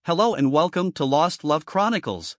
Hello and welcome to Lost Love Chronicles.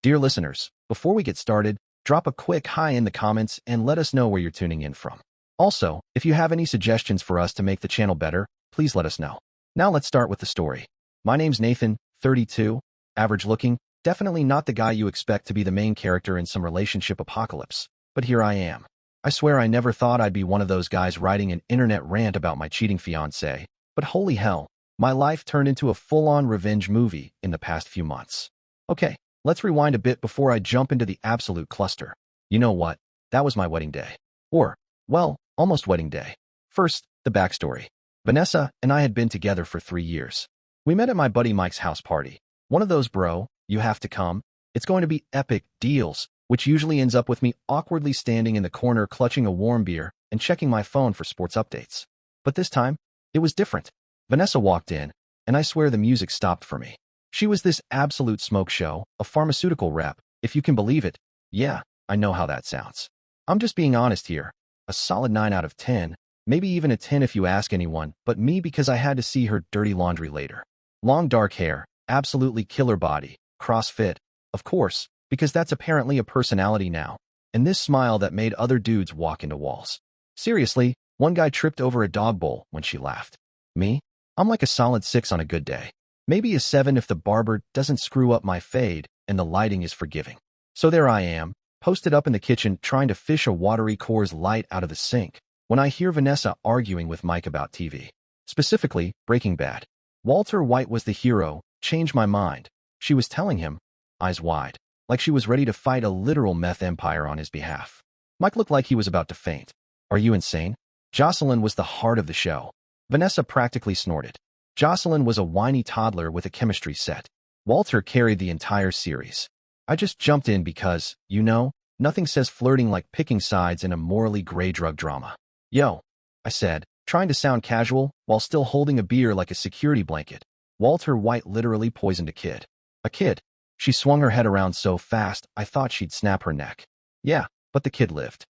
Dear listeners, before we get started, drop a quick hi in the comments and let us know where you're tuning in from. Also, if you have any suggestions for us to make the channel better, please let us know. Now let's start with the story. My name's Nathan, 32, average looking, definitely not the guy you expect to be the main character in some relationship apocalypse, but here I am. I swear I never thought I'd be one of those guys writing an internet rant about my cheating fiancé, but holy hell, my life turned into a full-on revenge movie in the past few months. Okay, let's rewind a bit before I jump into the absolute cluster. You know what? That was my wedding day. Or, well, almost wedding day. First, the backstory. Vanessa and I had been together for 3 years. We met at my buddy Mike's house party. One of those, bro, you have to come. It's going to be epic deals, which usually ends up with me awkwardly standing in the corner clutching a warm beer and checking my phone for sports updates. But this time, it was different. Vanessa walked in, and I swear the music stopped for me. She was this absolute smoke show, a pharmaceutical rep, if you can believe it. Yeah, I know how that sounds. I'm just being honest here. A solid 9 out of 10, maybe even a 10 if you ask anyone, but me because I had to see her dirty laundry later. Long dark hair, absolutely killer body, CrossFit, of course, because that's apparently a personality now, and this smile that made other dudes walk into walls. Seriously, one guy tripped over a dog bowl when she laughed. Me? I'm like a solid 6 on a good day. Maybe a 7 if the barber doesn't screw up my fade and the lighting is forgiving. So there I am, posted up in the kitchen trying to fish a watery Coors Light out of the sink, when I hear Vanessa arguing with Mike about TV. Specifically, Breaking Bad. Walter White was the hero, changed my mind. She was telling him, eyes wide, like she was ready to fight a literal meth empire on his behalf. Mike looked like he was about to faint. Are you insane? Jocelyn was the heart of the show. Vanessa practically snorted. Jocelyn was a whiny toddler with a chemistry set. Walter carried the entire series. I just jumped in because, you know, nothing says flirting like picking sides in a morally gray drug drama. Yo, I said, trying to sound casual while still holding a beer like a security blanket. Walter White literally poisoned a kid. A kid. She swung her head around so fast I thought she'd snap her neck. Yeah, but the kid lived.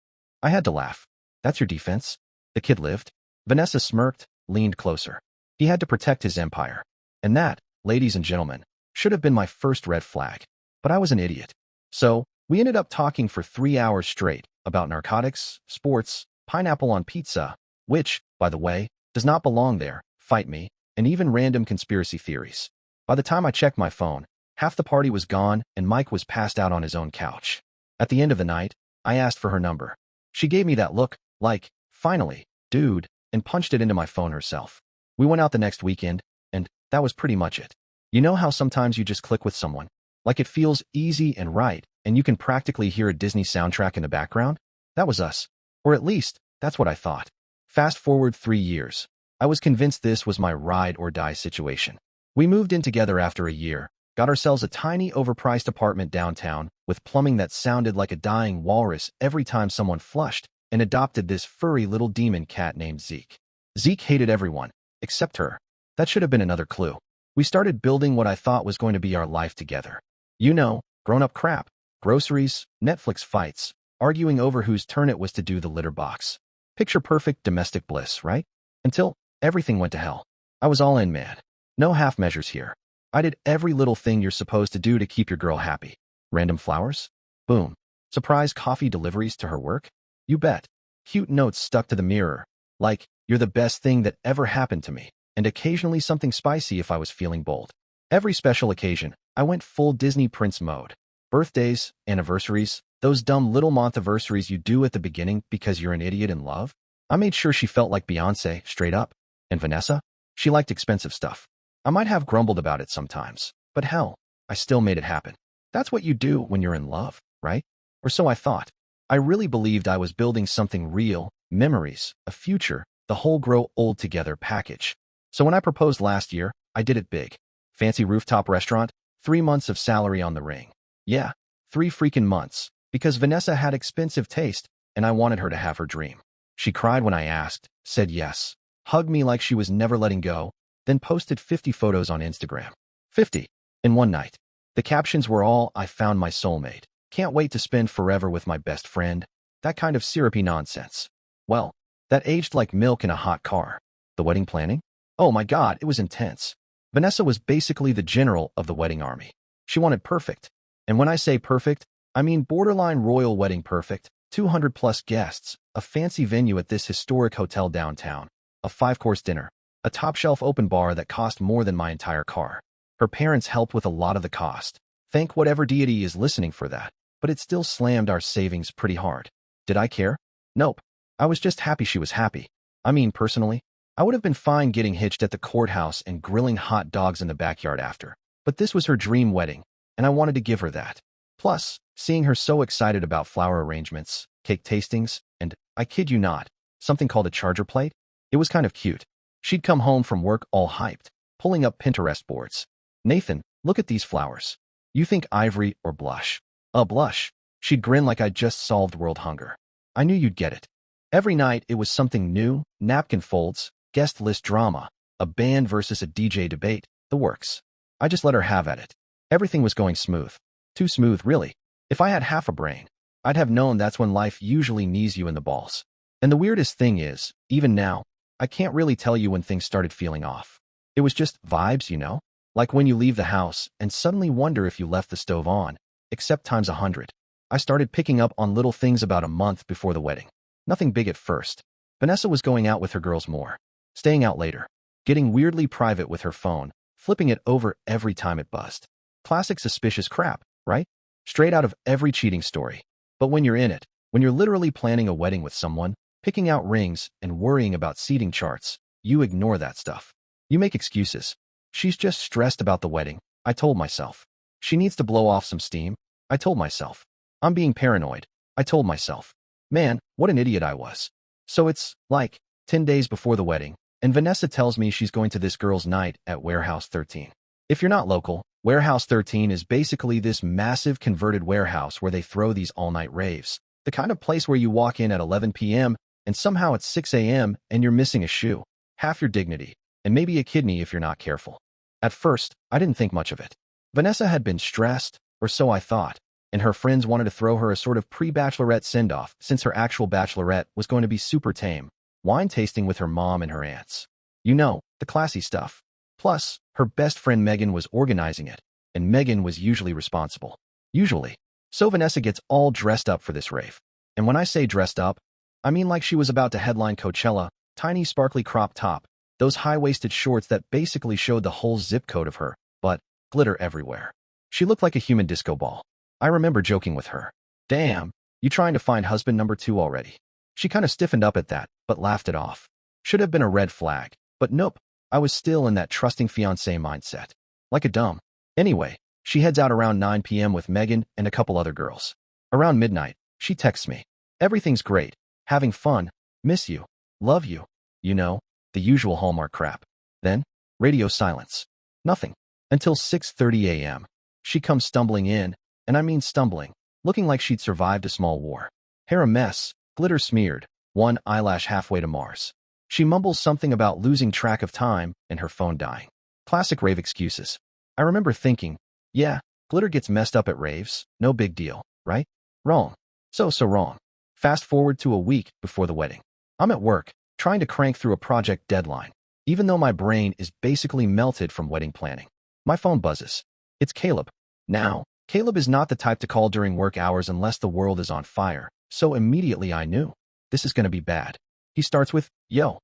I had to laugh. That's your defense? The kid lived? Vanessa smirked, leaned closer. He had to protect his empire. And that, ladies and gentlemen, should have been my first red flag. But I was an idiot. So, we ended up talking for 3 hours straight about narcotics, sports, pineapple on pizza, which, by the way, does not belong there, fight me, and even random conspiracy theories. By the time I checked my phone, half the party was gone and Mike was passed out on his own couch. At the end of the night, I asked for her number. She gave me that look, like, finally, dude, and punched it into my phone herself. We went out the next weekend, and that was pretty much it. You know how sometimes you just click with someone? Like it feels easy and right, and you can practically hear a Disney soundtrack in the background? That was us. Or at least, that's what I thought. Fast forward 3 years. I was convinced this was my ride or die situation. We moved in together after a year, got ourselves a tiny overpriced apartment downtown with plumbing that sounded like a dying walrus every time someone flushed, and adopted this furry little demon cat named Zeke. Zeke hated everyone, except her. That should have been another clue. We started building what I thought was going to be our life together. You know, grown-up crap, groceries, Netflix fights, arguing over whose turn it was to do the litter box. Picture-perfect domestic bliss, right? Until everything went to hell. I was all in, man. No half measures here. I did every little thing you're supposed to do to keep your girl happy. Random flowers? Boom. Surprise coffee deliveries to her work? You bet. Cute notes stuck to the mirror, like, you're the best thing that ever happened to me, and occasionally something spicy if I was feeling bold. Every special occasion, I went full Disney Prince mode. Birthdays, anniversaries, those dumb little month-anniversaries you do at the beginning because you're an idiot in love. I made sure she felt like Beyoncé, straight up. And Vanessa? She liked expensive stuff. I might have grumbled about it sometimes, but hell, I still made it happen. That's what you do when you're in love, right? Or so I thought. I really believed I was building something real, memories, a future, the whole grow old together package. So when I proposed last year, I did it big. Fancy rooftop restaurant, 3 months of salary on the ring. Yeah, 3 freaking months, because Vanessa had expensive taste, and I wanted her to have her dream. She cried when I asked, said yes, hugged me like she was never letting go, then posted 50 photos on Instagram. 50. In one night. The captions were all, I found my soulmate. Can't wait to spend forever with my best friend. That kind of syrupy nonsense. Well, that aged like milk in a hot car. The wedding planning? Oh my God, it was intense. Vanessa was basically the general of the wedding army. She wanted perfect. And when I say perfect, I mean borderline royal wedding perfect, 200 plus guests, a fancy venue at this historic hotel downtown, a 5-course dinner, a top-shelf open bar that cost more than my entire car. Her parents helped with a lot of the cost. Thank whatever deity is listening for that, but it still slammed our savings pretty hard. Did I care? Nope. I was just happy she was happy. I mean, personally, I would have been fine getting hitched at the courthouse and grilling hot dogs in the backyard after. But this was her dream wedding, and I wanted to give her that. Plus, seeing her so excited about flower arrangements, cake tastings, and, I kid you not, something called a charger plate, it was kind of cute. She'd come home from work all hyped, pulling up Pinterest boards. Nathan, look at these flowers. You think ivory or blush? Blush. She'd grin like I'd just solved world hunger. I knew you'd get it. Every night it was something new, napkin folds, guest list drama, a band versus a DJ debate, the works. I just let her have at it. Everything was going smooth. Too smooth, really. If I had half a brain, I'd have known that's when life usually knees you in the balls. And the weirdest thing is, even now, I can't really tell you when things started feeling off. It was just vibes, you know? Like when you leave the house and suddenly wonder if you left the stove on, except times 100. I started picking up on little things about a month before the wedding. Nothing big at first. Vanessa was going out with her girls more, staying out later, getting weirdly private with her phone, flipping it over every time it buzzed. Classic suspicious crap, right? Straight out of every cheating story. But when you're in it, when you're literally planning a wedding with someone, picking out rings and worrying about seating charts, you ignore that stuff. You make excuses. She's just stressed about the wedding, I told myself. She needs to blow off some steam, I told myself. I'm being paranoid, I told myself. Man, what an idiot I was. So it's, like, 10 days before the wedding, and Vanessa tells me she's going to this girl's night at Warehouse 13. If you're not local, Warehouse 13 is basically this massive converted warehouse where they throw these all-night raves. The kind of place where you walk in at 11 p.m. and somehow it's 6 a.m. and you're missing a shoe, half your dignity, and maybe a kidney if you're not careful. At first, I didn't think much of it. Vanessa had been stressed, or so I thought, and her friends wanted to throw her a sort of pre-bachelorette send-off since her actual bachelorette was going to be super tame, wine tasting with her mom and her aunts. You know, the classy stuff. Plus, her best friend Megan was organizing it, and Megan was usually responsible. Usually. So Vanessa gets all dressed up for this rave. And when I say dressed up, I mean like she was about to headline Coachella, tiny sparkly crop top, those high-waisted shorts that basically showed the whole zip code of her, but glitter everywhere. She looked like a human disco ball. I remember joking with her. Damn, you trying to find husband number 2 already? She kind of stiffened up at that, but laughed it off. Should have been a red flag, but nope, I was still in that trusting fiancé mindset. Like a dumb. Anyway, she heads out around 9 p.m. with Megan and a couple other girls. Around midnight, she texts me. Everything's great. Having fun. Miss you. Love you. You know, the usual Hallmark crap. Then, radio silence. Nothing. Until 6:30 a.m. She comes stumbling in, and I mean stumbling, looking like she'd survived a small war. Hair a mess, glitter smeared, one eyelash halfway to Mars. She mumbles something about losing track of time and her phone dying. Classic rave excuses. I remember thinking, yeah, glitter gets messed up at raves, no big deal, right? Wrong. So wrong. Fast forward to a week before the wedding. I'm at work, trying to crank through a project deadline, even though my brain is basically melted from wedding planning. My phone buzzes. It's Caleb. Now, Caleb is not the type to call during work hours unless the world is on fire, so immediately I knew, this is going to be bad. He starts with, yo.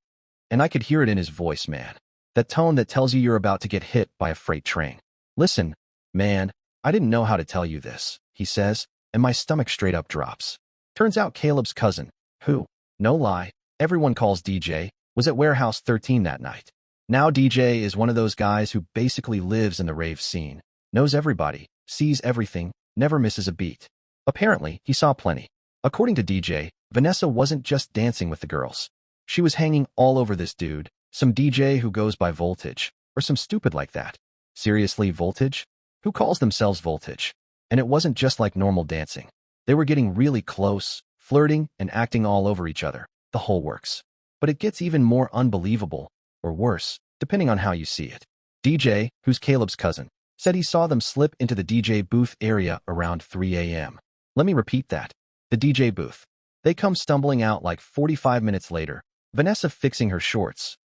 And I could hear it in his voice, man. That tone that tells you you're about to get hit by a freight train. Listen, man, I didn't know how to tell you this, he says, and my stomach straight up drops. Turns out Caleb's cousin, who, no lie, everyone calls DJ, was at Warehouse 13 that night. Now DJ is one of those guys who basically lives in the rave scene, knows everybody, sees everything, never misses a beat. Apparently, he saw plenty. According to DJ, Vanessa wasn't just dancing with the girls. She was hanging all over this dude, some DJ who goes by Voltage, or some stupid like that. Seriously, Voltage? Who calls themselves Voltage? And it wasn't just like normal dancing. They were getting really close, flirting, and acting all over each other, the whole works. But it gets even more unbelievable, or worse, depending on how you see it. DJ, who's Caleb's cousin, said he saw them slip into the DJ booth area around 3 a.m. Let me repeat that. The DJ booth. They come stumbling out like 45 minutes later, Vanessa fixing her shorts,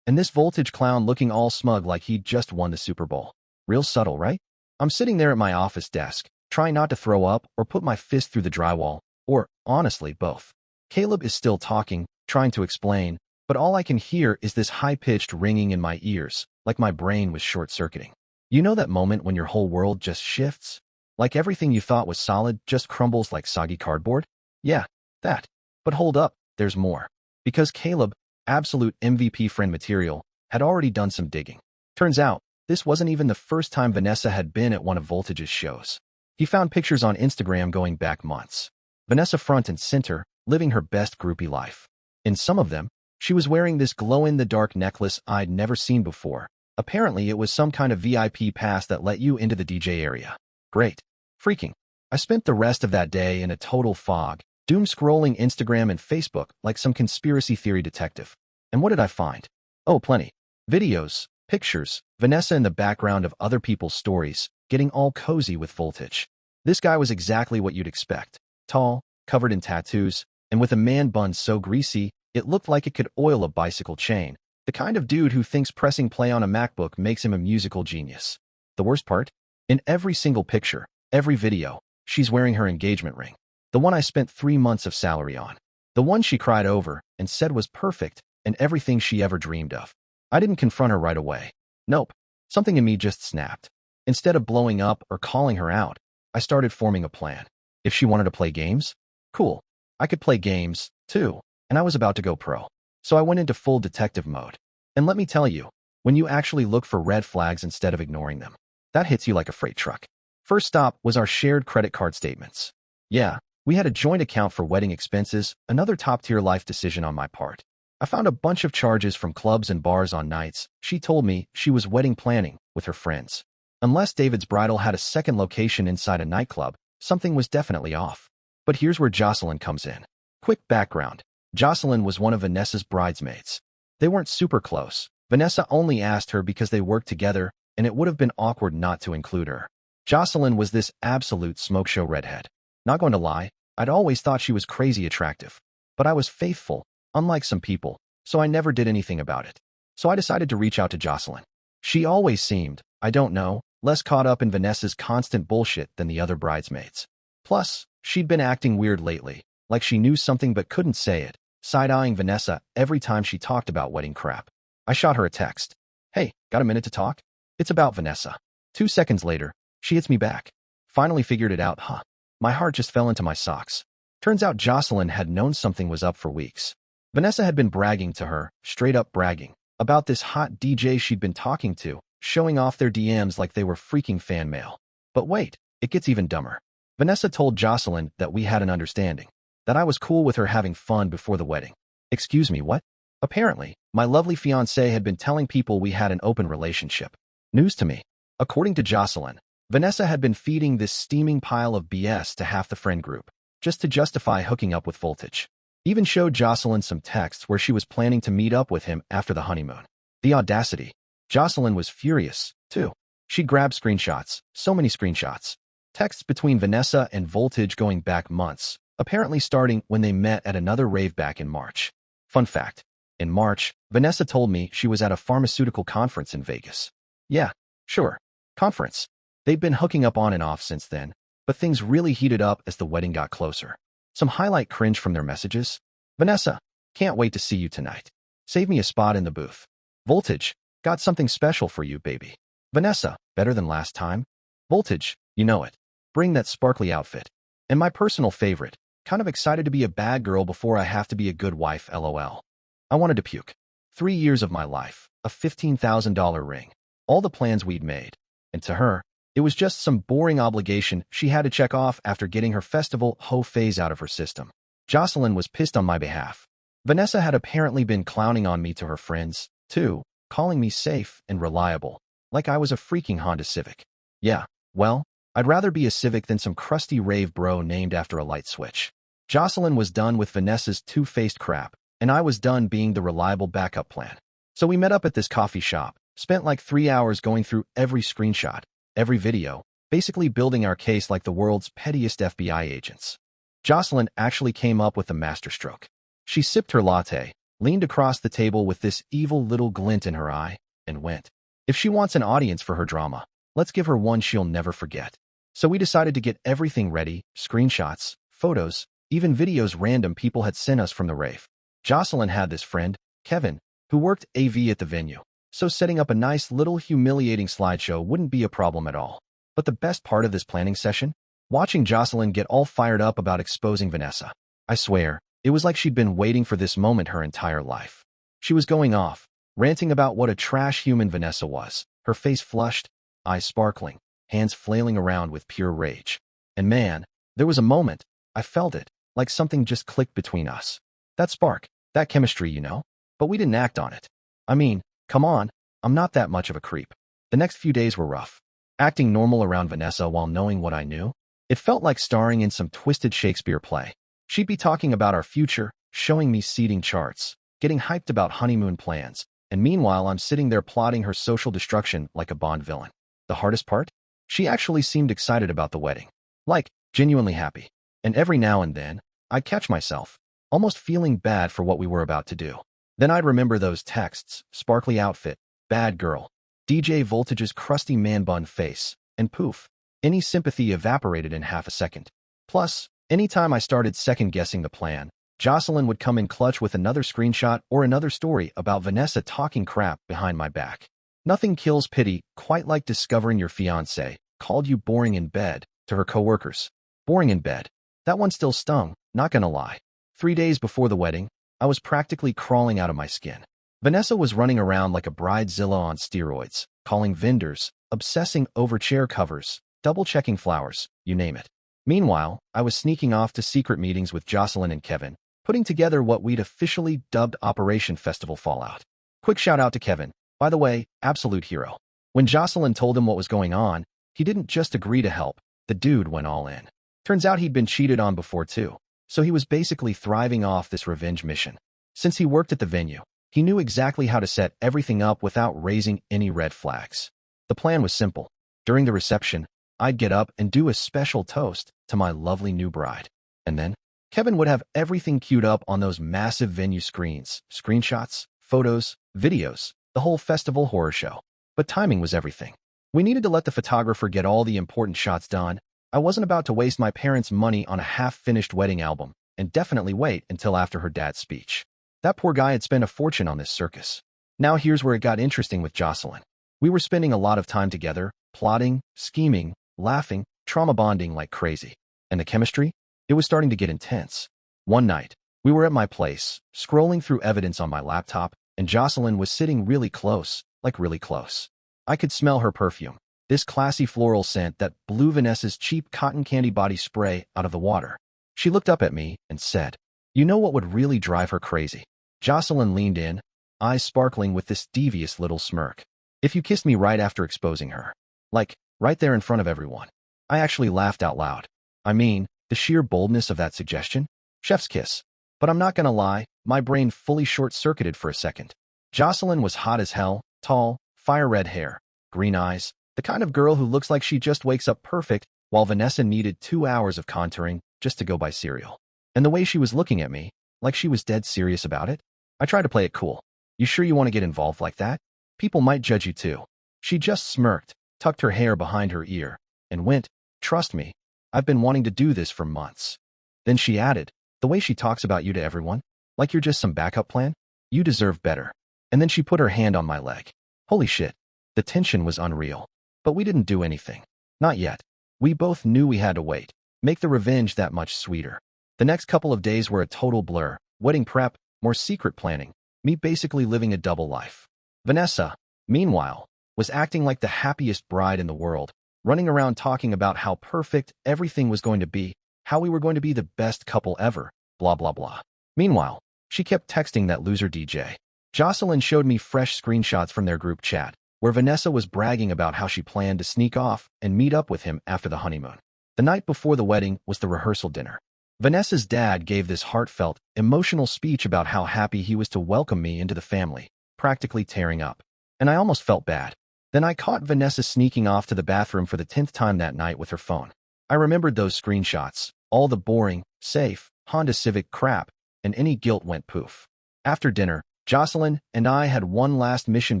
and this Voltage clown looking all smug like he'd just won the Super Bowl. Real subtle, right? I'm sitting there at my office desk, trying not to throw up or put my fist through the drywall, or, honestly, both. Caleb is still talking, trying to explain, but all I can hear is this high-pitched ringing in my ears, like my brain was short-circuiting. You know that moment when your whole world just shifts? Like everything you thought was solid just crumbles like soggy cardboard? Yeah, that. But hold up, there's more. Because Caleb, absolute MVP friend material, had already done some digging. Turns out, this wasn't even the first time Vanessa had been at one of Voltage's shows. He found pictures on Instagram going back months. Vanessa front and center, living her best groupie life. In some of them, she was wearing this glow-in-the-dark necklace I'd never seen before. Apparently, it was some kind of VIP pass that let you into the DJ area. Great. Freaking. I spent the rest of that day in a total fog, doom-scrolling Instagram and Facebook like some conspiracy theory detective. And what did I find? Oh, plenty. Videos, pictures, Vanessa in the background of other people's stories, getting all cozy with Voltage. This guy was exactly what you'd expect. Tall, covered in tattoos, and with a man bun so greasy, it looked like it could oil a bicycle chain. The kind of dude who thinks pressing play on a MacBook makes him a musical genius. The worst part? In every single picture, every video, she's wearing her engagement ring. The one I spent 3 months of salary on. The one she cried over and said was perfect and everything she ever dreamed of. I didn't confront her right away. Nope. Something in me just snapped. Instead of blowing up or calling her out, I started forming a plan. If she wanted to play games? Cool. I could play games, too, and I was about to go pro. So I went into full detective mode. And let me tell you, when you actually look for red flags instead of ignoring them, that hits you like a freight truck. First stop was our shared credit card statements. Yeah, we had a joint account for wedding expenses, another top-tier life decision on my part. I found a bunch of charges from clubs and bars on nights. She told me she was wedding planning with her friends. Unless David's bridal had a second location inside a nightclub, something was definitely off. But here's where Jocelyn comes in. Quick background. Jocelyn was one of Vanessa's bridesmaids. They weren't super close. Vanessa only asked her because they worked together, and it would have been awkward not to include her. Jocelyn was this absolute smoke show redhead. Not going to lie, I'd always thought she was crazy attractive. But I was faithful, unlike some people, so I never did anything about it. So I decided to reach out to Jocelyn. She always seemed, I don't know, less caught up in Vanessa's constant bullshit than the other bridesmaids. Plus, she'd been acting weird lately, like she knew something but couldn't say it, side-eyeing Vanessa every time she talked about wedding crap. I shot her a text. Hey, got a minute to talk? It's about Vanessa. 2 seconds later, she hits me back. Finally figured it out, huh? My heart just fell into my socks. Turns out Jocelyn had known something was up for weeks. Vanessa had been bragging to her, straight up bragging, about this hot DJ she'd been talking to, showing off their DMs like they were freaking fan mail. But wait, it gets even dumber. Vanessa told Jocelyn that we had an understanding, that I was cool with her having fun before the wedding. Excuse me, what? Apparently, my lovely fiancé had been telling people we had an open relationship. News to me. According to Jocelyn, Vanessa had been feeding this steaming pile of BS to half the friend group, just to justify hooking up with Voltage. Even showed Jocelyn some texts where she was planning to meet up with him after the honeymoon. The audacity. Jocelyn was furious, too. She grabbed screenshots, so many screenshots. Texts between Vanessa and Voltage going back months, apparently starting when they met at another rave back in March. Fun fact. In March, Vanessa told me she was at a pharmaceutical conference in Vegas. Yeah, sure. Conference. They'd been hooking up on and off since then, but things really heated up as the wedding got closer. Some highlight cringe from their messages. Vanessa, can't wait to see you tonight. Save me a spot in the booth. Voltage, got something special for you, baby. Vanessa, better than last time. Voltage, you know it. Bring that sparkly outfit. And my personal favorite, kind of excited to be a bad girl before I have to be a good wife, lol. I wanted to puke. 3 years of my life, a $15,000 ring, all the plans we'd made. And to her, it was just some boring obligation she had to check off after getting her festival hoe phase out of her system. Jocelyn was pissed on my behalf. Vanessa had apparently been clowning on me to her friends, too, calling me safe and reliable, like I was a freaking Honda Civic. Yeah, well, I'd rather be a Civic than some crusty rave bro named after a light switch. Jocelyn was done with Vanessa's two-faced crap, and I was done being the reliable backup plan. So we met up at this coffee shop, spent like 3 hours going through every screenshot, every video, basically building our case like the world's pettiest FBI agents. Jocelyn actually came up with a masterstroke. She sipped her latte, leaned across the table with this evil little glint in her eye, and went, "If she wants an audience for her drama, let's give her one she'll never forget." So we decided to get everything ready, screenshots, photos, even videos random people had sent us from the rave. Jocelyn had this friend, Kevin, who worked AV at the venue, so setting up a nice little humiliating slideshow wouldn't be a problem at all. But the best part of this planning session? Watching Jocelyn get all fired up about exposing Vanessa. I swear, it was like she'd been waiting for this moment her entire life. She was going off, ranting about what a trash human Vanessa was, her face flushed, eyes sparkling, hands flailing around with pure rage. And man, there was a moment, I felt it, like something just clicked between us. That spark, that chemistry, you know? But we didn't act on it. I mean, come on, I'm not that much of a creep. The next few days were rough. Acting normal around Vanessa while knowing what I knew, it felt like starring in some twisted Shakespeare play. She'd be talking about our future, showing me seating charts, getting hyped about honeymoon plans, and meanwhile I'm sitting there plotting her social destruction like a Bond villain. The hardest part? She actually seemed excited about the wedding. Like, genuinely happy. And every now and then, I'd catch myself, almost feeling bad for what we were about to do. Then I'd remember those texts, sparkly outfit, bad girl, DJ Voltage's crusty man-bun face, and poof, any sympathy evaporated in half a second. Plus, anytime I started second-guessing the plan, Jocelyn would come in clutch with another screenshot or another story about Vanessa talking crap behind my back. Nothing kills pity quite like discovering your fiancé called you boring in bed to her coworkers. Boring in bed. That one still stung, not gonna lie. 3 days before the wedding, I was practically crawling out of my skin. Vanessa was running around like a bridezilla on steroids, calling vendors, obsessing over chair covers, double-checking flowers, you name it. Meanwhile, I was sneaking off to secret meetings with Jocelyn and Kevin, putting together what we'd officially dubbed Operation Festival Fallout. Quick shout out to Kevin, by the way, absolute hero. When Jocelyn told him what was going on, he didn't just agree to help, the dude went all in. Turns out he'd been cheated on before too, so he was basically thriving off this revenge mission. Since he worked at the venue, he knew exactly how to set everything up without raising any red flags. The plan was simple. During the reception, I'd get up and do a special toast to my lovely new bride. And then, Kevin would have everything queued up on those massive venue screens, screenshots, photos, videos, the whole festival horror show. But timing was everything. We needed to let the photographer get all the important shots done. I wasn't about to waste my parents' money on a half-finished wedding album, and definitely wait until after her dad's speech. That poor guy had spent a fortune on this circus. Now here's where it got interesting with Jocelyn. We were spending a lot of time together, plotting, scheming, laughing, trauma bonding like crazy. And the chemistry? It was starting to get intense. One night, we were at my place, scrolling through evidence on my laptop, and Jocelyn was sitting really close, like really close. I could smell her perfume, this classy floral scent that blew Vanessa's cheap cotton candy body spray out of the water. She looked up at me and said, "You know what would really drive her crazy?" Jocelyn leaned in, eyes sparkling with this devious little smirk. "If you kissed me right after exposing her. Like, right there in front of everyone." I actually laughed out loud. I mean, the sheer boldness of that suggestion? Chef's kiss. But I'm not gonna lie, my brain fully short-circuited for a second. Jocelyn was hot as hell, tall, fire-red hair, green eyes, the kind of girl who looks like she just wakes up perfect, while Vanessa needed 2 hours of contouring just to go buy cereal. And the way she was looking at me, like she was dead serious about it? I tried to play it cool. "You sure you want to get involved like that? People might judge you too." She just smirked, tucked her hair behind her ear, and went, "Trust me, I've been wanting to do this for months." Then she added, "The way she talks about you to everyone, like you're just some backup plan, you deserve better." And then she put her hand on my leg. Holy shit. The tension was unreal. But we didn't do anything. Not yet. We both knew we had to wait. Make the revenge that much sweeter. The next couple of days were a total blur. Wedding prep, more secret planning, me basically living a double life. Vanessa, meanwhile, was acting like the happiest bride in the world, running around talking about how perfect everything was going to be, how we were going to be the best couple ever, blah blah blah. Meanwhile, she kept texting that loser DJ. Jocelyn showed me fresh screenshots from their group chat, where Vanessa was bragging about how she planned to sneak off and meet up with him after the honeymoon. The night before the wedding was the rehearsal dinner. Vanessa's dad gave this heartfelt, emotional speech about how happy he was to welcome me into the family, practically tearing up. And I almost felt bad. Then I caught Vanessa sneaking off to the bathroom for the 10th time that night with her phone. I remembered those screenshots, all the boring, safe, Honda Civic crap, and any guilt went poof. After dinner, Jocelyn and I had one last mission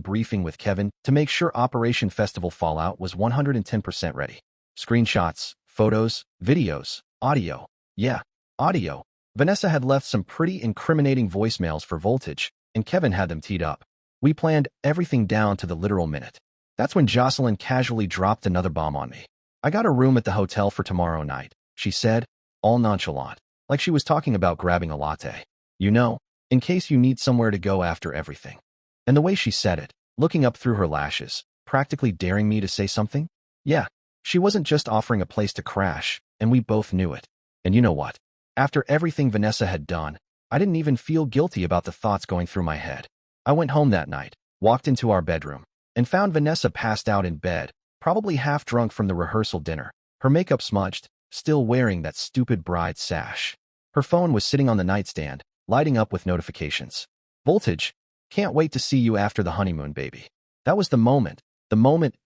briefing with Kevin to make sure Operation Festival Fallout was 110% ready. Screenshots, photos, videos, audio. Yeah, audio. Vanessa had left some pretty incriminating voicemails for Voltage, and Kevin had them teed up. We planned everything down to the literal minute. That's when Jocelyn casually dropped another bomb on me. "I got a room at the hotel for tomorrow night," she said, all nonchalant, like she was talking about grabbing a latte. "You know, in case you need somewhere to go after everything." And the way she said it, looking up through her lashes, practically daring me to say something? Yeah, she wasn't just offering a place to crash, and we both knew it. And you know what? After everything Vanessa had done, I didn't even feel guilty about the thoughts going through my head. I went home that night, walked into our bedroom, and found Vanessa passed out in bed, probably half drunk from the rehearsal dinner, her makeup smudged, still wearing that stupid bride sash. Her phone was sitting on the nightstand, lighting up with notifications. "Voltage, can't wait to see you after the honeymoon, baby." That was the moment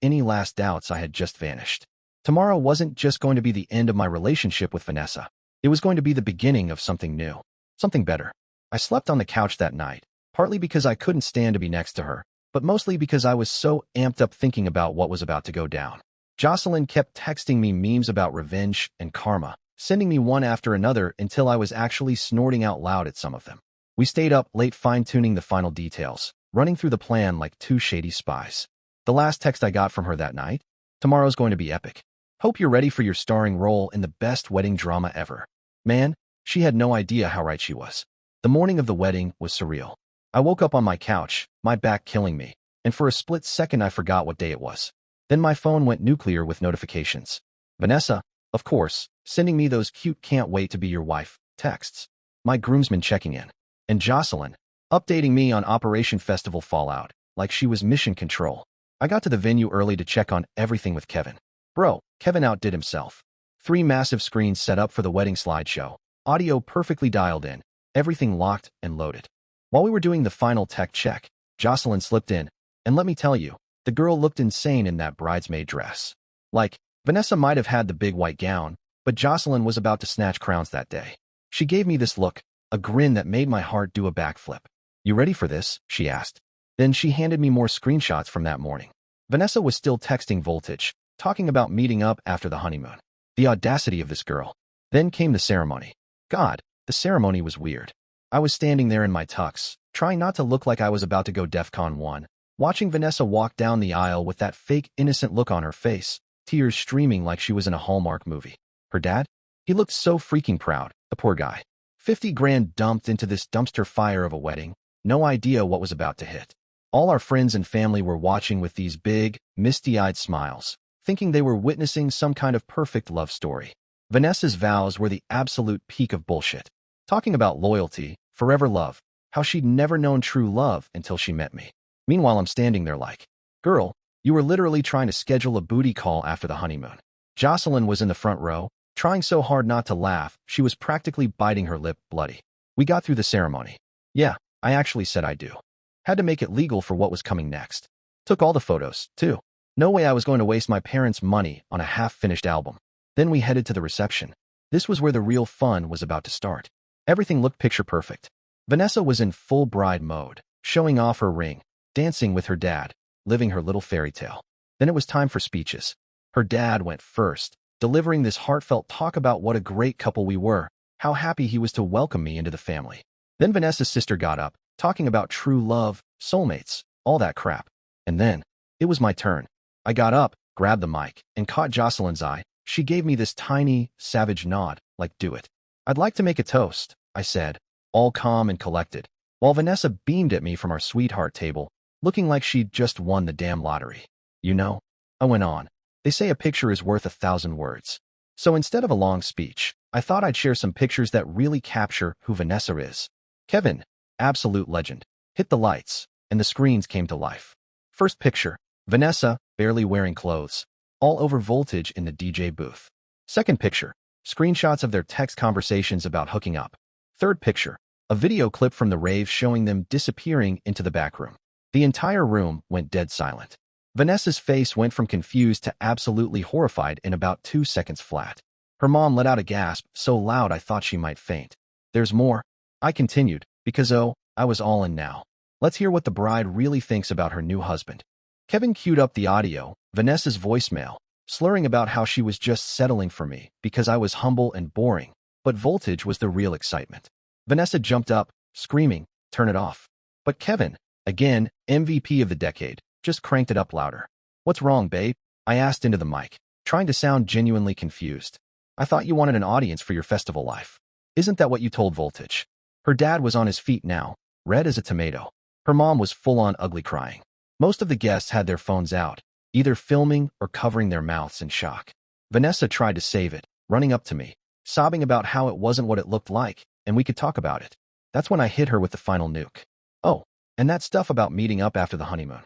any last doubts I had just vanished. Tomorrow wasn't just going to be the end of my relationship with Vanessa. It was going to be the beginning of something new, something better. I slept on the couch that night, partly because I couldn't stand to be next to her, but mostly because I was so amped up thinking about what was about to go down. Jocelyn kept texting me memes about revenge and karma, sending me one after another until I was actually snorting out loud at some of them. We stayed up late fine-tuning the final details, running through the plan like two shady spies. The last text I got from her that night: "Tomorrow's going to be epic. Hope you're ready for your starring role in the best wedding drama ever." Man, she had no idea how right she was. The morning of the wedding was surreal. I woke up on my couch, my back killing me, and for a split second I forgot what day it was. Then my phone went nuclear with notifications. Vanessa, of course, sending me those cute "can't wait to be your wife" texts. My groomsmen checking in. And Jocelyn, updating me on Operation Festival Fallout, like she was mission control. I got to the venue early to check on everything with Kevin. Bro, Kevin outdid himself. 3 massive screens set up for the wedding slideshow, audio perfectly dialed in, everything locked and loaded. While we were doing the final tech check, Jocelyn slipped in, and let me tell you, the girl looked insane in that bridesmaid dress. Like, Vanessa might have had the big white gown, but Jocelyn was about to snatch crowns that day. She gave me this look, a grin that made my heart do a backflip. "You ready for this?" she asked. Then she handed me more screenshots from that morning. Vanessa was still texting Voltage, talking about meeting up after the honeymoon. The audacity of this girl. Then came the ceremony. God, the ceremony was weird. I was standing there in my tux, trying not to look like I was about to go DEFCON 1, watching Vanessa walk down the aisle with that fake innocent look on her face, tears streaming like she was in a Hallmark movie. Her dad? He looked so freaking proud, the poor guy. 50 grand dumped into this dumpster fire of a wedding, no idea what was about to hit. All our friends and family were watching with these big, misty-eyed smiles, thinking they were witnessing some kind of perfect love story. Vanessa's vows were the absolute peak of bullshit. Talking about loyalty, forever love, how she'd never known true love until she met me. Meanwhile, I'm standing there like, "Girl, you were literally trying to schedule a booty call after the honeymoon." Jocelyn was in the front row, trying so hard not to laugh, she was practically biting her lip bloody. We got through the ceremony. Yeah, I actually said I do. Had to make it legal for what was coming next. Took all the photos, too. No way I was going to waste my parents' money on a half-finished album. Then we headed to the reception. This was where the real fun was about to start. Everything looked picture perfect. Vanessa was in full bride mode, showing off her ring, dancing with her dad, living her little fairy tale. Then it was time for speeches. Her dad went first, delivering this heartfelt talk about what a great couple we were, how happy he was to welcome me into the family. Then Vanessa's sister got up, talking about true love, soulmates, all that crap. And then, it was my turn. I got up, grabbed the mic, and caught Jocelyn's eye. She gave me this tiny, savage nod, like, "Do it." "I'd like to make a toast," I said, all calm and collected, while Vanessa beamed at me from our sweetheart table, looking like she'd just won the damn lottery. "You know," I went on, "they say a picture is worth 1,000 words. So instead of a long speech, I thought I'd share some pictures that really capture who Vanessa is." Kevin, absolute legend, hit the lights, and the screens came to life. First picture, Vanessa, barely wearing clothes, all over Voltage in the DJ booth. Second picture, screenshots of their text conversations about hooking up. Third picture, a video clip from the rave showing them disappearing into the back room. The entire room went dead silent. Vanessa's face went from confused to absolutely horrified in about 2 seconds flat. Her mom let out a gasp so loud I thought she might faint. "There's more," I continued, "because I was all in now. Let's hear what the bride really thinks about her new husband. Kevin queued up the audio, Vanessa's voicemail, slurring about how she was just settling for me because I was humble and boring, but voltage was the real excitement. Vanessa jumped up, screaming, "Turn it off." But Kevin, again, MVP of the decade, just cranked it up louder. "What's wrong, babe?" I asked into the mic, trying to sound genuinely confused. "I thought you wanted an audience for your festival life. Isn't that what you told Voltage?" Her dad was on his feet now, red as a tomato. Her mom was full-on ugly crying. Most of the guests had their phones out, either filming or covering their mouths in shock. Vanessa tried to save it, running up to me, sobbing about how it wasn't what it looked like, and we could talk about it. That's when I hit her with the final nuke. "Oh, and that stuff about meeting up after the honeymoon,"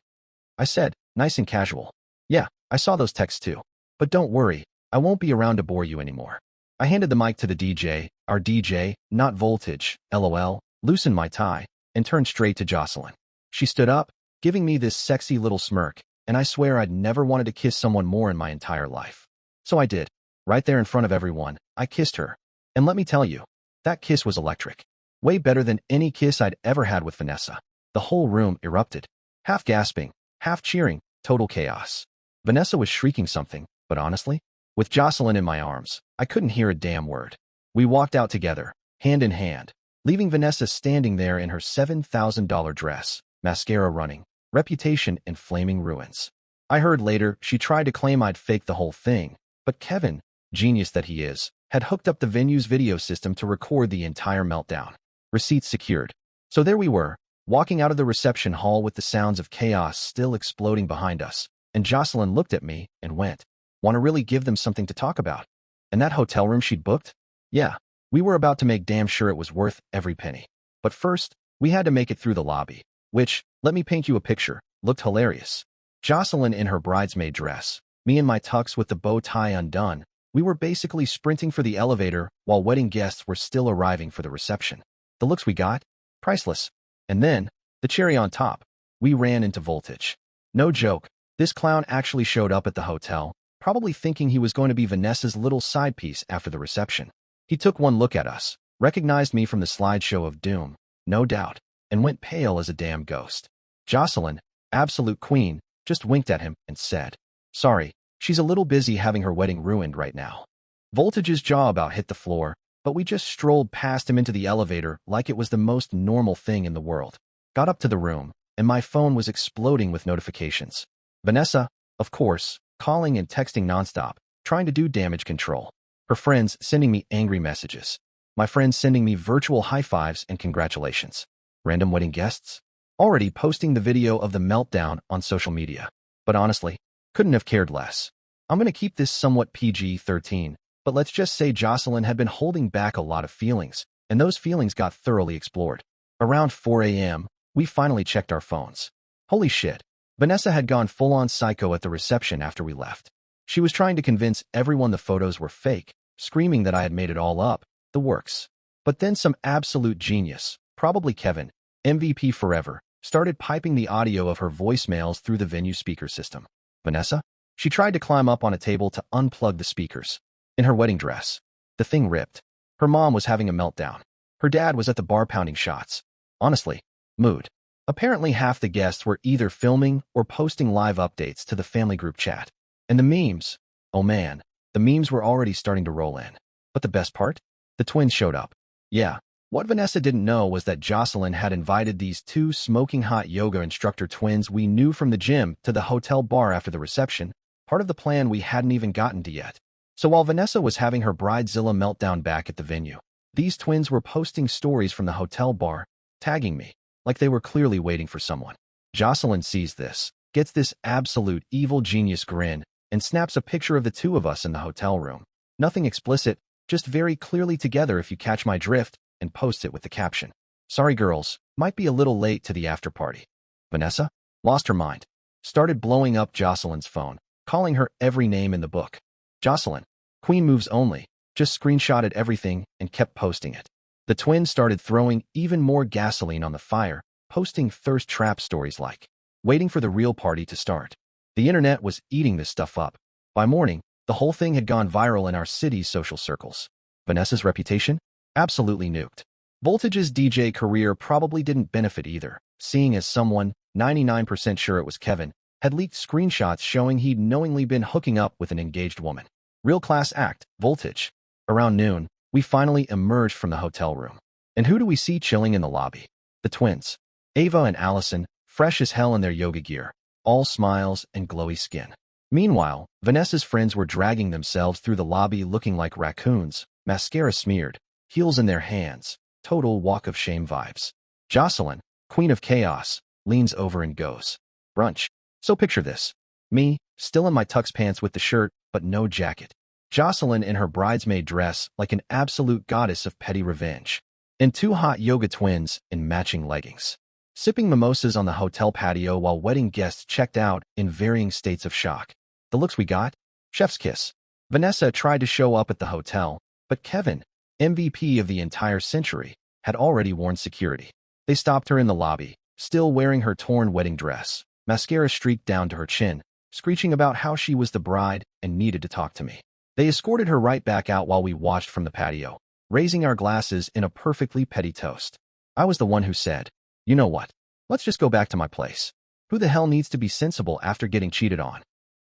I said, nice and casual. "Yeah, I saw those texts too. But don't worry, I won't be around to bore you anymore." I handed the mic to the DJ, our DJ, not Voltage, LOL, loosened my tie, and turned straight to Jocelyn. She stood up, giving me this sexy little smirk, and I swear I'd never wanted to kiss someone more in my entire life. So I did. Right there in front of everyone, I kissed her. And let me tell you, that kiss was electric. Way better than any kiss I'd ever had with Vanessa. The whole room erupted. Half gasping, half cheering, total chaos. Vanessa was shrieking something, but honestly, with Jocelyn in my arms, I couldn't hear a damn word. We walked out together, hand in hand, leaving Vanessa standing there in her $7,000 dress, mascara running, reputation in flaming ruins. I heard later she tried to claim I'd faked the whole thing, but Kevin, genius that he is, had hooked up the venue's video system to record the entire meltdown. Receipts secured. So there we were, walking out of the reception hall with the sounds of chaos still exploding behind us, and Jocelyn looked at me and went, "Want to really give them something to talk about?" And that hotel room she'd booked? Yeah, we were about to make damn sure it was worth every penny. But first, we had to make it through the lobby, which, let me paint you a picture, looked hilarious. Jocelyn in her bridesmaid dress, me in my tux with the bow tie undone. We were basically sprinting for the elevator while wedding guests were still arriving for the reception. The looks we got? Priceless. And then, the cherry on top, we ran into Voltage. No joke, this clown actually showed up at the hotel, probably thinking he was going to be Vanessa's little side piece after the reception. He took one look at us, recognized me from the slideshow of doom, no doubt, and went pale as a damn ghost. Jocelyn, absolute queen, just winked at him and said, "Sorry, she's a little busy having her wedding ruined right now." Voltage's jaw about hit the floor, but we just strolled past him into the elevator like it was the most normal thing in the world. Got up to the room, and my phone was exploding with notifications. Vanessa, of course, calling and texting nonstop, trying to do damage control. Her friends sending me angry messages. My friends sending me virtual high fives and congratulations. Random wedding guests already posting the video of the meltdown on social media. But honestly, couldn't have cared less. I'm going to keep this somewhat PG-13, but let's just say Jocelyn had been holding back a lot of feelings, and those feelings got thoroughly explored. Around 4 a.m., we finally checked our phones. Holy shit. Vanessa had gone full-on psycho at the reception after we left. She was trying to convince everyone the photos were fake, screaming that I had made it all up, the works. But then some absolute genius, probably Kevin, MVP forever, started piping the audio of her voicemails through the venue speaker system. Vanessa? She tried to climb up on a table to unplug the speakers. In her wedding dress. The thing ripped. Her mom was having a meltdown. Her dad was at the bar pounding shots. Honestly, mood. Apparently half the guests were either filming or posting live updates to the family group chat. And the memes, oh man, the memes were already starting to roll in. But the best part? The twins showed up. Yeah, what Vanessa didn't know was that Jocelyn had invited these two smoking hot yoga instructor twins we knew from the gym to the hotel bar after the reception, part of the plan we hadn't even gotten to yet. So while Vanessa was having her bridezilla meltdown back at the venue, these twins were posting stories from the hotel bar, tagging me, like they were clearly waiting for someone. Jocelyn sees this, gets this absolute evil genius grin, and snaps a picture of the two of us in the hotel room. Nothing explicit, just very clearly together if you catch my drift, and posts it with the caption, "Sorry girls, might be a little late to the after party." Vanessa lost her mind, started blowing up Jocelyn's phone, calling her every name in the book. Jocelyn, queen moves only, just screenshotted everything and kept posting it. The twins started throwing even more gasoline on the fire, posting thirst trap stories like, waiting for the real party to start. The internet was eating this stuff up. By morning, the whole thing had gone viral in our city's social circles. Vanessa's reputation? Absolutely nuked. Voltage's DJ career probably didn't benefit either, seeing as someone, 99% sure it was Kevin, had leaked screenshots showing he'd knowingly been hooking up with an engaged woman. Real class act, Voltage. Around noon, we finally emerged from the hotel room. And who do we see chilling in the lobby? The twins. Ava and Allison, fresh as hell in their yoga gear, all smiles and glowy skin. Meanwhile, Vanessa's friends were dragging themselves through the lobby looking like raccoons, mascara smeared, heels in their hands, total walk of shame vibes. Jocelyn, queen of chaos, leans over and goes, "Brunch." So picture this. Me, still in my tux pants with the shirt, but no jacket. Jocelyn in her bridesmaid dress like an absolute goddess of petty revenge. And two hot yoga twins in matching leggings. Sipping mimosas on the hotel patio while wedding guests checked out in varying states of shock. The looks we got? Chef's kiss. Vanessa tried to show up at the hotel, but Kevin, MVP of the entire century, had already warned security. They stopped her in the lobby, still wearing her torn wedding dress, mascara streaked down to her chin, screeching about how she was the bride and needed to talk to me. They escorted her right back out while we watched from the patio, raising our glasses in a perfectly petty toast. I was the one who said, "You know what? Let's just go back to my place. Who the hell needs to be sensible after getting cheated on?"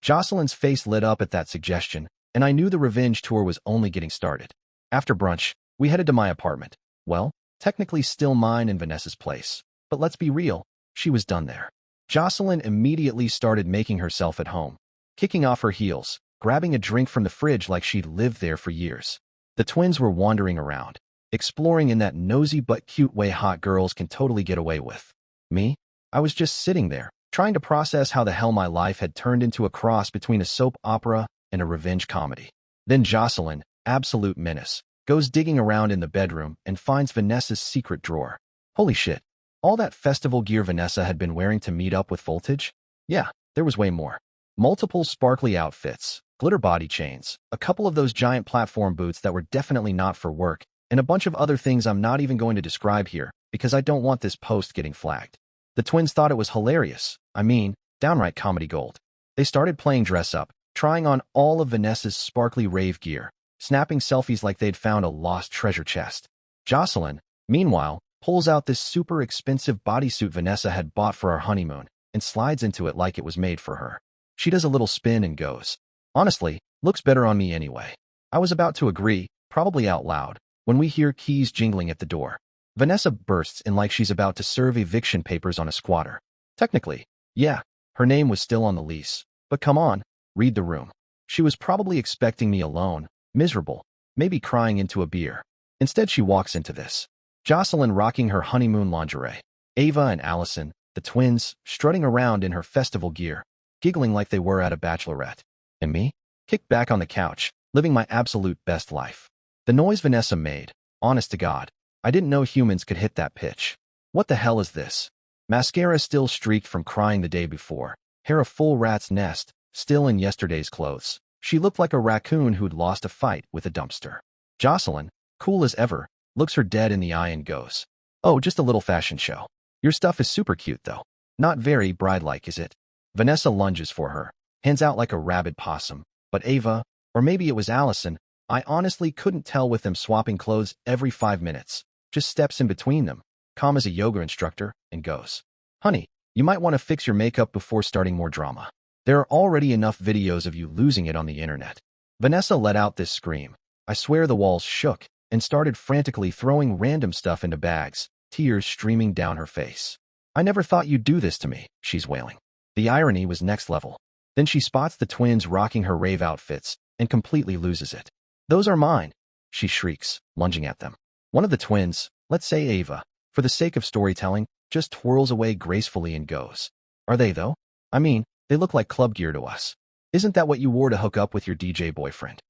Jocelyn's face lit up at that suggestion, and I knew the revenge tour was only getting started. After brunch, we headed to my apartment. Well, technically still mine and Vanessa's place. But let's be real, she was done there. Jocelyn immediately started making herself at home, kicking off her heels, grabbing a drink from the fridge like she'd lived there for years. The twins were wandering around, exploring in that nosy but cute way hot girls can totally get away with. Me? I was just sitting there, trying to process how the hell my life had turned into a cross between a soap opera and a revenge comedy. Then Jocelyn, absolute menace, goes digging around in the bedroom and finds Vanessa's secret drawer. Holy shit. All that festival gear Vanessa had been wearing to meet up with Voltage? Yeah, there was way more. Multiple sparkly outfits, glitter body chains, a couple of those giant platform boots that were definitely not for work, and a bunch of other things I'm not even going to describe here because I don't want this post getting flagged. The twins thought it was hilarious. I mean, downright comedy gold. They started playing dress up, trying on all of Vanessa's sparkly rave gear, snapping selfies like they'd found a lost treasure chest. Jocelyn, meanwhile, pulls out this super expensive bodysuit Vanessa had bought for our honeymoon and slides into it like it was made for her. She does a little spin and goes, "Honestly, looks better on me anyway." I was about to agree, probably out loud, when we hear keys jingling at the door. Vanessa bursts in like she's about to serve eviction papers on a squatter. Technically, yeah, her name was still on the lease, but come on, read the room. She was probably expecting me alone, miserable, maybe crying into a beer. Instead, she walks into this. Jocelyn rocking her honeymoon lingerie. Ava and Allison, the twins, strutting around in her festival gear, giggling like they were at a bachelorette. And me, kicked back on the couch, living my absolute best life. The noise Vanessa made, honest to God, I didn't know humans could hit that pitch. What the hell is this? Mascara still streaked from crying the day before, hair a full rat's nest, still in yesterday's clothes. She looked like a raccoon who'd lost a fight with a dumpster. Jocelyn, cool as ever, looks her dead in the eye and goes, "Oh, just a little fashion show. Your stuff is super cute though. Not very bride-like, is it?" Vanessa lunges for her, hands out like a rabid possum, but Ava, or maybe it was Allison, I honestly couldn't tell with them swapping clothes every 5 minutes, just steps in between them, calm as a yoga instructor, and goes, "Honey, you might want to fix your makeup before starting more drama. There are already enough videos of you losing it on the internet." Vanessa let out this scream. I swear the walls shook, and started frantically throwing random stuff into bags, tears streaming down her face. "I never thought you'd do this to me," she's wailing. The irony was next level. Then she spots the twins rocking her rave outfits and completely loses it. "Those are mine," she shrieks, lunging at them. One of the twins, let's say Ava, for the sake of storytelling, just twirls away gracefully and goes, "Are they though? I mean, they look like club gear to us. Isn't that what you wore to hook up with your DJ boyfriend?"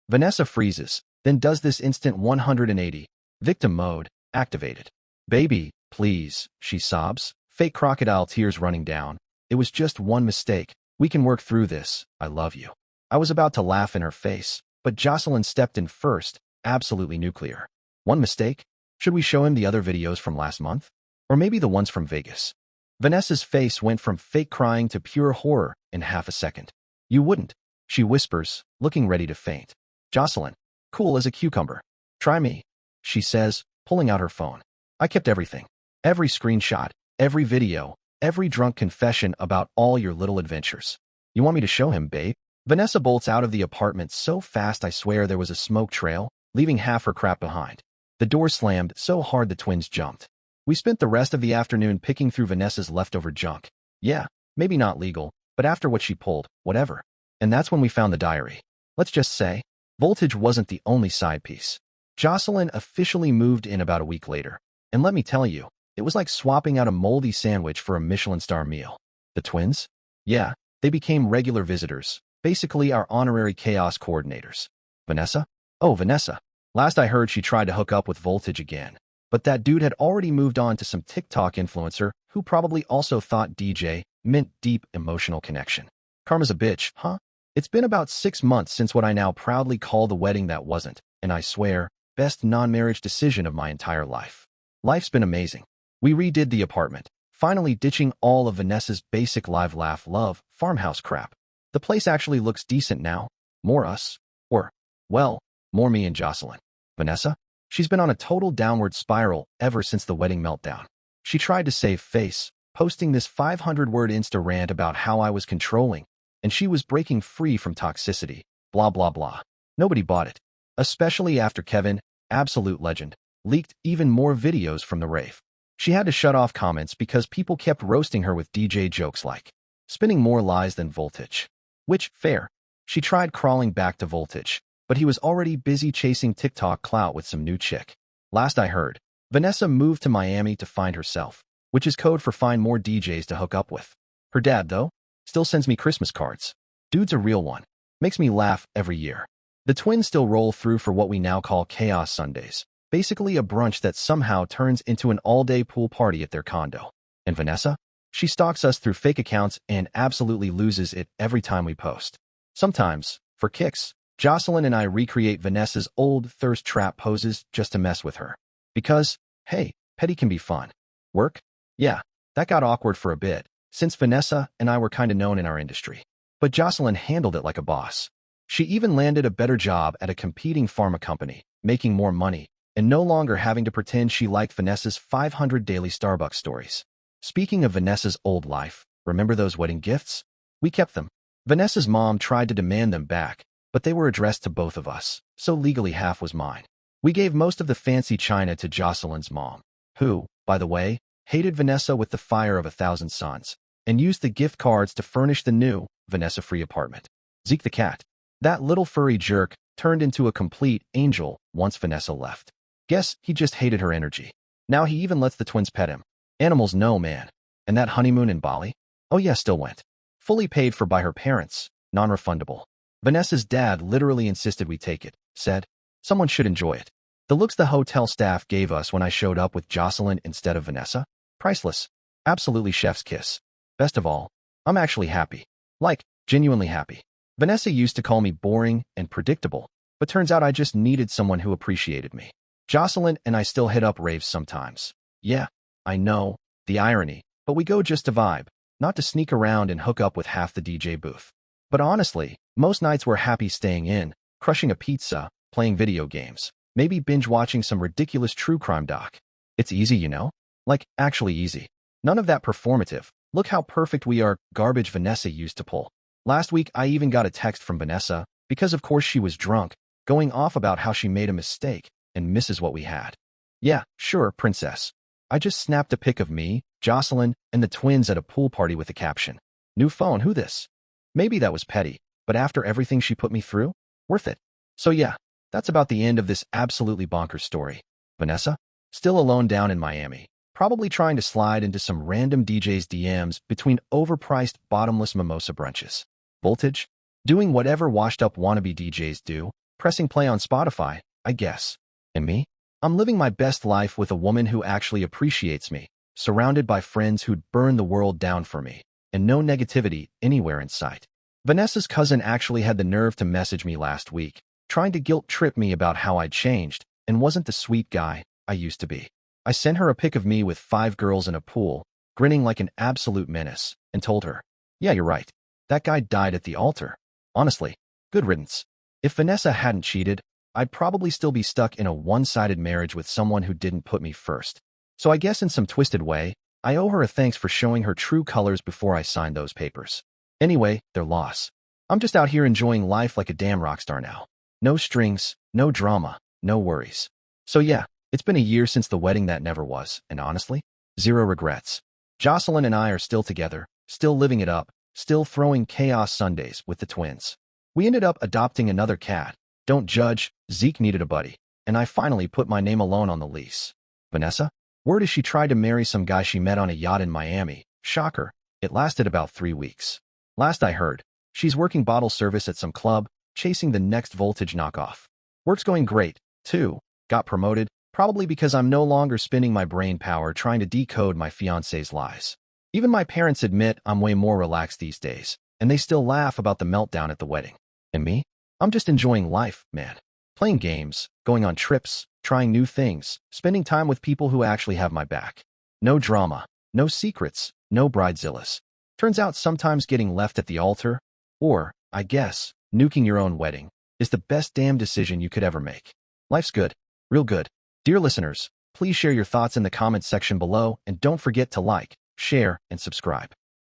Vanessa freezes, then does this instant 180, victim mode, activated. "Baby, please," she sobs, fake crocodile tears running down. "It was just one mistake. We can work through this. I love you." I was about to laugh in her face, but Jocelyn stepped in first, absolutely nuclear. "One mistake? Should we show him the other videos from last month? Or maybe the ones from Vegas?" Vanessa's face went from fake crying to pure horror in half a second. "You wouldn't," she whispers, looking ready to faint. Jocelyn, cool as a cucumber. "Try me," she says, pulling out her phone. I kept everything. Every screenshot, every video, every drunk confession about all your little adventures. You want me to show him, babe? Vanessa bolts out of the apartment so fast I swear there was a smoke trail, leaving half her crap behind. The door slammed so hard the twins jumped. We spent the rest of the afternoon picking through Vanessa's leftover junk. Yeah, maybe not legal, but after what she pulled, whatever. And that's when we found the diary. Let's just say, Voltage wasn't the only side piece. Jocelyn officially moved in about a week later. And let me tell you, it was like swapping out a moldy sandwich for a Michelin star meal. The twins? Yeah, they became regular visitors, basically our honorary chaos coordinators. Vanessa? Oh, Vanessa. Last I heard she tried to hook up with Voltage again. But that dude had already moved on to some TikTok influencer who probably also thought DJ meant deep emotional connection. Karma's a bitch, huh? It's been about 6 months since what I now proudly call the wedding that wasn't, and I swear, best non-marriage decision of my entire life. Life's been amazing. We redid the apartment, finally ditching all of Vanessa's basic live laugh love farmhouse crap. The place actually looks decent now. More us. Or, well, more me and Jocelyn. Vanessa? She's been on a total downward spiral ever since the wedding meltdown. She tried to save face, posting this 500-word Insta rant about how I was controlling, and she was breaking free from toxicity, blah blah blah. Nobody bought it. Especially after Kevin, absolute legend, leaked even more videos from the rave. She had to shut off comments because people kept roasting her with DJ jokes like, spinning more lies than Voltage. Which, fair. She tried crawling back to Voltage, but he was already busy chasing TikTok clout with some new chick. Last I heard, Vanessa moved to Miami to find herself, which is code for find more DJs to hook up with. Her dad, though, still sends me Christmas cards. Dude's a real one. Makes me laugh every year. The twins still roll through for what we now call Chaos Sundays, basically a brunch that somehow turns into an all-day pool party at their condo. And Vanessa? She stalks us through fake accounts and absolutely loses it every time we post. Sometimes, for kicks, Jocelyn and I recreate Vanessa's old thirst trap poses just to mess with her. Because, hey, petty can be fun. Work? Yeah, that got awkward for a bit, since Vanessa and I were kinda known in our industry. But Jocelyn handled it like a boss. She even landed a better job at a competing pharma company, making more money, and no longer having to pretend she liked Vanessa's 500 daily Starbucks stories. Speaking of Vanessa's old life, remember those wedding gifts? We kept them. Vanessa's mom tried to demand them back, but they were addressed to both of us, so legally half was mine. We gave most of the fancy china to Jocelyn's mom, who, by the way, hated Vanessa with the fire of 1,000 suns, and used the gift cards to furnish the new, Vanessa-free apartment. Zeke the cat. That little furry jerk turned into a complete angel once Vanessa left. Guess he just hated her energy. Now he even lets the twins pet him. Animals know, man. And that honeymoon in Bali? Oh yeah, still went. Fully paid for by her parents, non-refundable. Vanessa's dad literally insisted we take it, said, someone should enjoy it. The looks the hotel staff gave us when I showed up with Jocelyn instead of Vanessa? Priceless. Absolutely chef's kiss. Best of all, I'm actually happy. Like, genuinely happy. Vanessa used to call me boring and predictable, but turns out I just needed someone who appreciated me. Jocelyn and I still hit up raves sometimes. Yeah, I know, the irony, but we go just to vibe, not to sneak around and hook up with half the DJ booth. But honestly, most nights we're happy staying in, crushing a pizza, playing video games, maybe binge-watching some ridiculous true crime doc. It's easy, you know? Like, actually easy. None of that performative. Look how perfect we are, garbage Vanessa used to pull. Last week, I even got a text from Vanessa, because of course she was drunk, going off about how she made a mistake and misses what we had. Yeah, sure, princess. I just snapped a pic of me, Jocelyn, and the twins at a pool party with the caption, new phone, who this? Maybe that was petty, but after everything she put me through, worth it. So yeah, that's about the end of this absolutely bonkers story. Vanessa? Still alone down in Miami, probably trying to slide into some random DJ's DMs between overpriced bottomless mimosa brunches. Voltage? Doing whatever washed-up wannabe DJs do, pressing play on Spotify, I guess. And me? I'm living my best life with a woman who actually appreciates me, surrounded by friends who'd burn the world down for me, and no negativity anywhere in sight. Vanessa's cousin actually had the nerve to message me last week, trying to guilt-trip me about how I'd changed and wasn't the sweet guy I used to be. I sent her a pic of me with 5 girls in a pool, grinning like an absolute menace, and told her, yeah, you're right. That guy died at the altar. Honestly, good riddance. If Vanessa hadn't cheated, I'd probably still be stuck in a one-sided marriage with someone who didn't put me first. So I guess in some twisted way, I owe her a thanks for showing her true colors before I signed those papers. Anyway, their loss. I'm just out here enjoying life like a damn rock star now. No strings, no drama, no worries. So yeah, it's been a year since the wedding that never was, and honestly, zero regrets. Jocelyn and I are still together, still living it up, still throwing chaos Sundays with the twins. We ended up adopting another cat. Don't judge, Zeke needed a buddy, and I finally put my name alone on the lease. Vanessa? Word is she tried to marry some guy she met on a yacht in Miami. Shocker. It lasted about 3 weeks. Last I heard, she's working bottle service at some club, chasing the next voltage knockoff. Work's going great, too. Got promoted, probably because I'm no longer spending my brain power trying to decode my fiancé's lies. Even my parents admit I'm way more relaxed these days, and they still laugh about the meltdown at the wedding. And me? I'm just enjoying life, man. Playing games, going on trips, trying new things, spending time with people who actually have my back. No drama, no secrets, no bridezillas. Turns out sometimes getting left at the altar, or, I guess, nuking your own wedding, is the best damn decision you could ever make. Life's good. Real good. Dear listeners, please share your thoughts in the comments section below and don't forget to like, share, and subscribe.